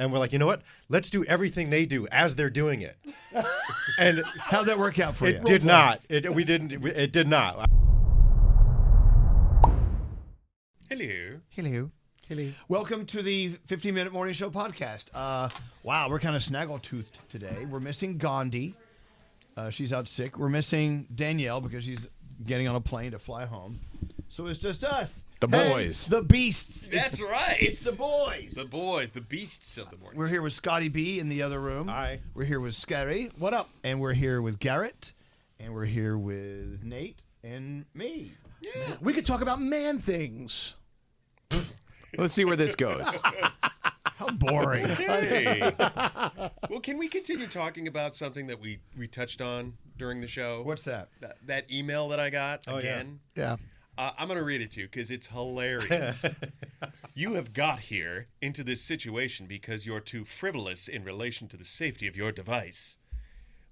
And we're like, you know what? Let's do everything they do as they're doing it. And how'd that work out for you? It did not. It did not. Hello. Welcome to the 15-Minute Morning Show podcast. Wow, we're kind of snaggle-toothed today. We're missing Gandhi. She's out sick. We're missing Danielle because she's getting on a plane to fly home. So it's just us. The boys. The beasts. That's right. It's the boys. The boys. The beasts of the morning. We're here with Scotty B in the other room. Hi. We're here with Scary. What up? And we're here with Garrett. And we're here with Nate and me. Yeah. We could talk about man things. Let's see where this goes. How boring. Hey. Well, can we continue talking about something that we touched on during the show? What's that? That email that I got again. Yeah. I'm going to read it to you because it's hilarious. You have got here into this situation because you're too frivolous in relation to the safety of your device.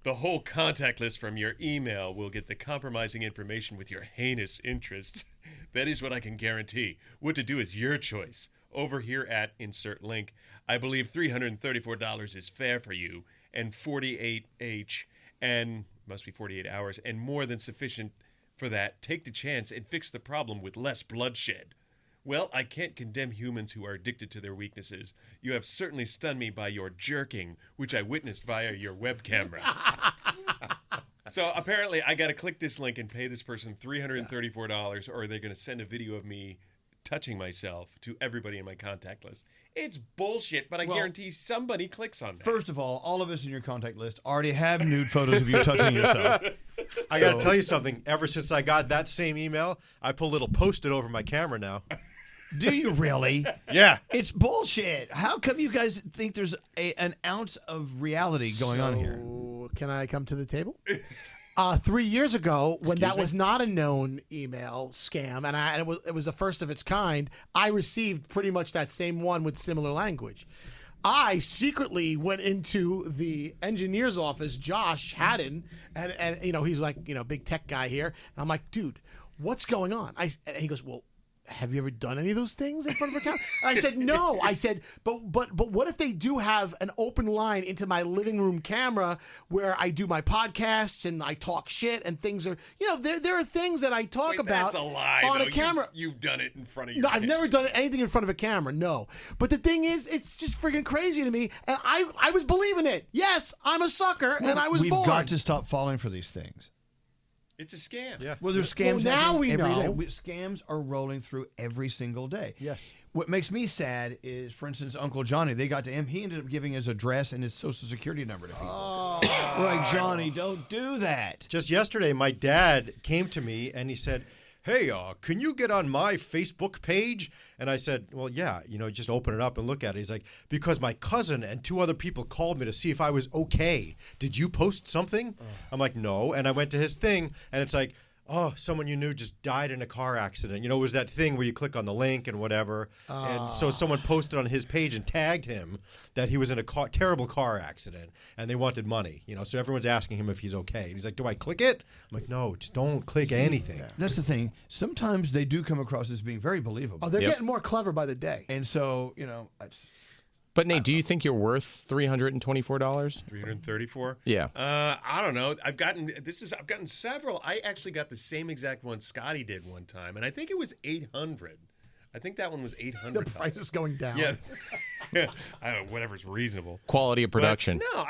The whole contact list from your email will get the compromising information with your heinous interests. That is what I can guarantee. What to do is your choice. Over here at insert link, I believe $334 is fair for you, and 48H, and must be 48 hours, and more than sufficient for that. Take the chance and fix the problem with less bloodshed. Well, I can't condemn humans who are addicted to their weaknesses. You have certainly stunned me by your jerking, which I witnessed via your web camera. So apparently I got to click this link and pay this person $334, or they're going to send a video of me touching myself to everybody in my contact list. It's bullshit, but I guarantee somebody clicks on that. First of all of us in your contact list already have nude photos of you touching yourself. I got to tell you something. Ever since I got that same email, I put a little Post-it over my camera now. Do you really? Yeah. It's bullshit. How come you guys think there's an ounce of reality going on here? Can I come to the table? 3 years ago, when that was not a known email scam, and it was the first of its kind, I received pretty much that same one with similar language. I secretly went into the engineer's office, Josh Haddon, and he's like, big tech guy here. And I'm like, dude, what's going on? And he goes, well, have you ever done any of those things in front of a camera? And I said, no. I said, but what if they do have an open line into my living room camera where I do my podcasts and I talk shit and things are, there are things that I talk about that's a lie, on though. a camera. You've done it in front of your No, I've never done anything in front of a camera, no. But the thing is, it's just freaking crazy to me, and I was believing it. Yes, I'm a sucker, and I was born. We've got to stop falling for these things. It's a scam. Yeah. Well, there's scams now we every know. day. Scams are rolling through every single day. Yes. What makes me sad is, for instance, Uncle Johnny. They got to him. He ended up giving his address and his social security number to people. We're like, Johnny, don't do that. Just yesterday, my dad came to me and he said, hey, can you get on my Facebook page? And I said, well, yeah, just open it up and look at it. He's like, because my cousin and 2 other people called me to see if I was okay. Did you post something? I'm like, no. And I went to his thing, and it's like, oh, someone you knew just died in a car accident. It was that thing where you click on the link and whatever. And so someone posted on his page and tagged him that he was in a terrible car accident, and they wanted money. So everyone's asking him if he's okay. And he's like, do I click it? I'm like, no, just don't click anything. That's the thing. Sometimes they do come across as being very believable. Oh, they're getting more clever by the day. And so, But Nate, do you think you're worth $324? 334? Yeah. I don't know. I've gotten several. I actually got the same exact one Scotty did one time, and I think it was 800. I think that one was 800. The price is going down. Yeah. I don't know, whatever's reasonable. Quality of production. But no,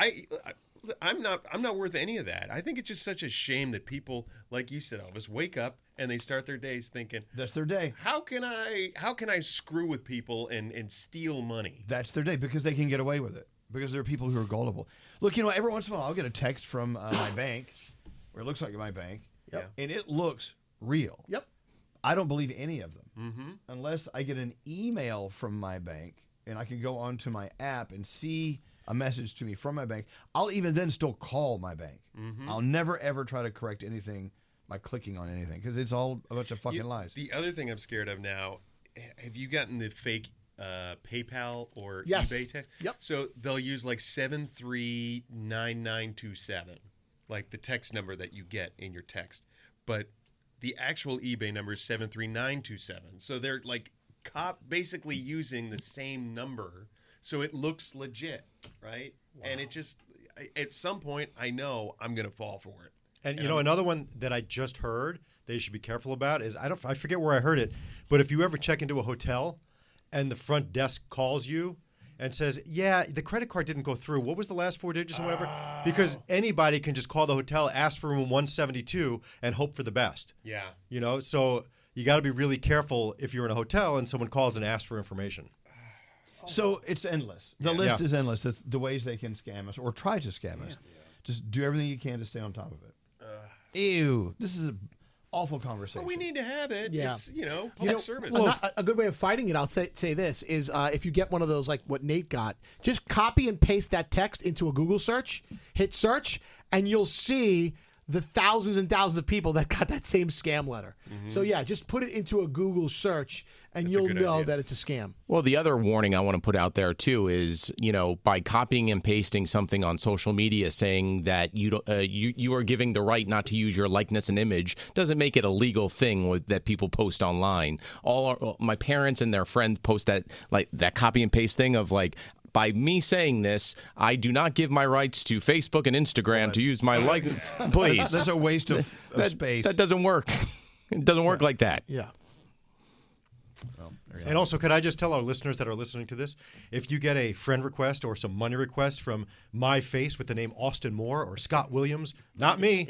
I'm not worth any of that. I think it's just such a shame that people, like you said, Elvis, wake up and they start their days thinking, that's their day. How can I screw with people and steal money? That's their day because they can get away with it. Because there are people who are gullible. Look, every once in a while I'll get a text from my bank, where it looks like my bank, and it looks real. Yep. I don't believe any of them unless I get an email from my bank and I can go onto my app and see a message to me from my bank. I'll even then still call my bank. I'll never, ever try to correct anything by clicking on anything because it's all a bunch of fucking lies. The other thing I'm scared of now, have you gotten the fake PayPal or Yes. eBay text? Yep. So they'll use like 739927, like the text number that you get in your text. But the actual eBay number is 73927. So they're like basically using the same number so it looks legit, right? Wow. And it just, at some point, I know I'm going to fall for it. And another one that I just heard that you should be careful about is I forget where I heard it, but if you ever check into a hotel and the front desk calls you and says, yeah, the credit card didn't go through. What was the last 4 digits or whatever? Because anybody can just call the hotel, ask for room 172, and hope for the best. Yeah. So you got to be really careful if you're in a hotel and someone calls and asks for information. So it's endless. The list is endless. The ways they can scam us or try to scam us. Just do everything you can to stay on top of it. Ew. This is an awful conversation. Well, we need to have it. Yeah. It's, public service. A good way of fighting it, I'll say this, is if you get one of those like what Nate got, just copy and paste that text into a Google search, hit search, and you'll see the thousands and thousands of people that got that same scam letter. So yeah, just put it into a Google search and you'll know that it's a scam. Well, the other warning I want to put out there too is, by copying and pasting something on social media saying that you are giving the right not to use your likeness and image doesn't make it a legal thing that people post online. My parents and their friends post that copy and paste thing of by me saying this, I do not give my rights to Facebook and Instagram to use my likeness. Please. That's a waste of space. That doesn't work. It doesn't work like that. Yeah. And also, could I just tell our listeners that are listening to this, if you get a friend request or some money request from my face with the name Austin Moore or Scott Williams, not me.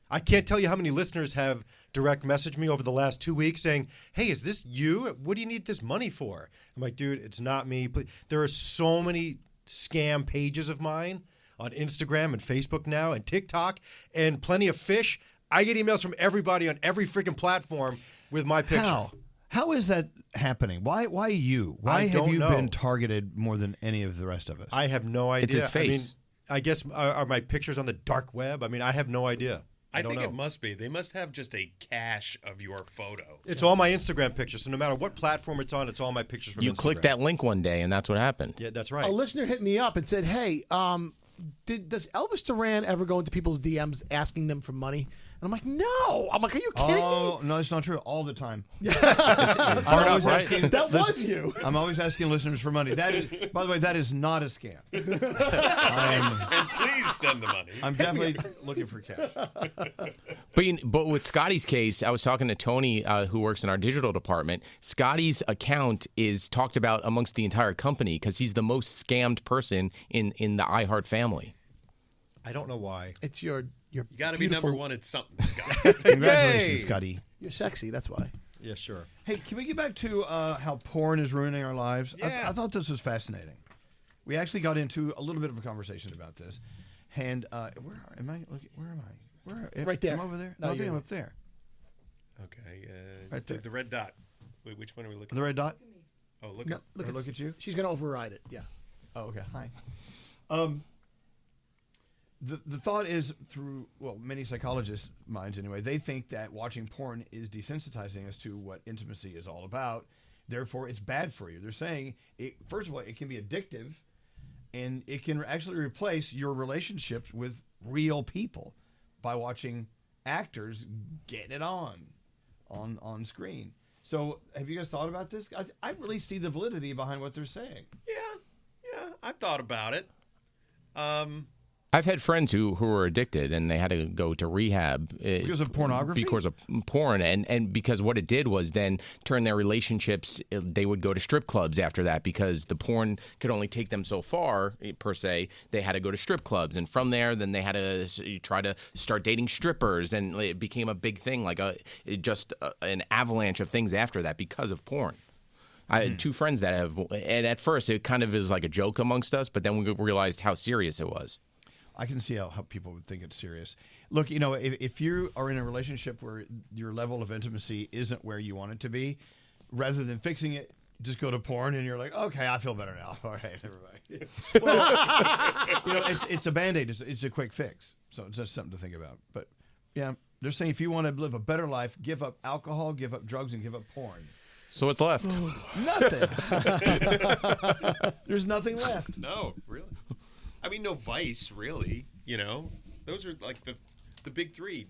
I can't tell you how many listeners have direct messaged me over the last 2 weeks saying, hey, is this you? What do you need this money for? I'm like, dude, it's not me. There are so many scam pages of mine on Instagram and Facebook now and TikTok and plenty of fish. I get emails from everybody on every freaking platform with my picture. How is that happening? Why you? Why have you been targeted more than any of the rest of us? I have no idea. It's his face. I guess are my pictures on the dark web? I have no idea. I think it must be. They must have just a cache of your photo. It's all my Instagram pictures. So no matter what platform it's on, it's all my pictures from Instagram. You clicked that link one day, and that's what happened. Yeah, that's right. A listener hit me up and said, hey, does Elvis Duran ever go into people's DMs asking them for money? And I'm like, no. I'm like, are you kidding me? Oh, no, it's not true. All the time. It's hard up, right? That was you. I'm always asking listeners for money. That is, by the way, that is not a scam. And please send the money. I'm definitely looking for cash. But with Scotty's case, I was talking to Tony, who works in our digital department. Scotty's account is talked about amongst the entire company because he's the most scammed person in the iHeart family. I don't know why. It's you got to be number one at something, Scott. Congratulations, Scotty. You're sexy, that's why. Yeah, sure. Hey, can we get back to how porn is ruining our lives? Yeah. I thought this was fascinating. We actually got into a little bit of a conversation about this. And where am I? Right there. I'm over there? No, I think you're- I'm up there. Okay. Right there. The red dot. Wait, which one are we looking The red dot? at? Oh, look No, at Look at you? She's going to override it. Yeah. Oh, okay. Hi. The thought is through, many psychologists' minds anyway, they think that watching porn is desensitizing us to what intimacy is all about. Therefore, it's bad for you. They're saying, first of all, it can be addictive, and it can actually replace your relationships with real people by watching actors get it on screen. So have you guys thought about this? I really see the validity behind what they're saying. Yeah, I've thought about it. I've had friends who were addicted and they had to go to rehab Because of pornography? Because of porn, and because what it did was then turn their relationships. They would go to strip clubs after that because the porn could only take them so far per se. They had to go to strip clubs, and from there, then they had to try to start dating strippers, and it became a big thing, like an avalanche of things after that because of porn. I had two friends that have, and at first it kind of is like a joke amongst us, but then we realized how serious it was. I can see how people would think it's serious. Look, if you are in a relationship where your level of intimacy isn't where you want it to be, rather than fixing it, just go to porn and you're like, okay, I feel better now. All right, never mind. Well, it's a Band-Aid. It's a quick fix. So it's just something to think about. But yeah, they're saying if you want to live a better life, give up alcohol, give up drugs, and give up porn. So what's left? Nothing. There's nothing left. No, really. I mean, no vice, really. Those are like the big three: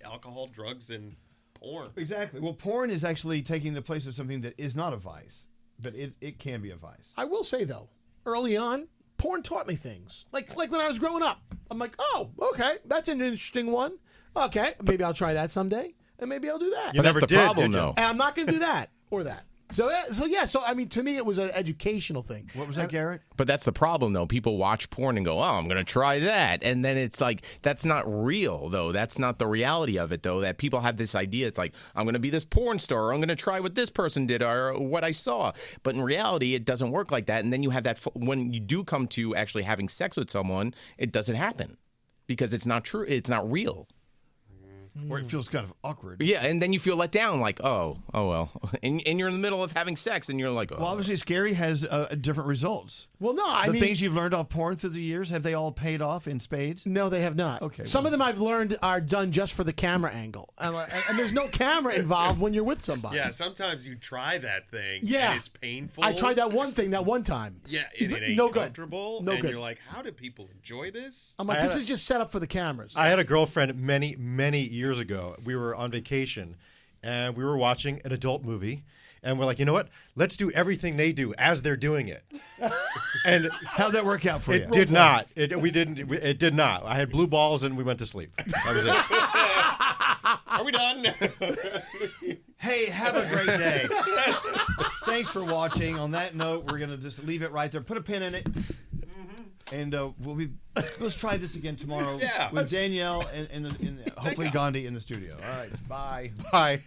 alcohol, drugs, and porn. Exactly. Well, porn is actually taking the place of something that is not a vice. but it can be a vice. I will say though, early on, porn taught me things. Like when I was growing up, I'm like, oh, okay, that's an interesting one. Okay, maybe I'll try that someday, and maybe I'll do that. You But that's never the did, problem, did you? though. And I'm not going to do that or that. So I mean, to me, it was an educational thing. What was that, Garrett? But that's the problem, though. People watch porn and go, "Oh, I'm going to try that," and then it's like that's not real, though. That's not the reality of it, though. That people have this idea. It's like I'm going to be this porn star, or I'm going to try what this person did, or what I saw. But in reality, it doesn't work like that. And then you have that when you do come to actually having sex with someone, it doesn't happen because it's not true. It's not real. Or it feels kind of awkward. Yeah, and then you feel let down, like, oh well, and you're in the middle of having sex, and you're like, oh. Well, obviously, Scary has different results. Well, no, I The mean, things you've learned off porn through the years, have they all paid off in spades? no, they have not. Okay, Some well. of them I've learned are done just for the camera angle, and there's no camera involved when you're with somebody. Yeah, sometimes you try that thing. Yeah. And it's painful. I tried that one thing that one time. Yeah, and it ain't No good. comfortable. No and good. you're like, how do people enjoy this? I'm like, I this had is just set up for the cameras. I had a girlfriend many years ago. We were on vacation, and we were watching an adult movie, and we're like, you know what? Let's do everything they do as they're doing it. And How'd that work out for you? it did not. It did not. I had blue balls, and we went to sleep. That was it. Are we done? Hey, have a great day. Thanks for watching. On that note, we're going to just leave it right there. Put a pin in it. And let's try this again tomorrow Yeah. with Danielle and hopefully Gandhi in the studio. All right, bye. Bye.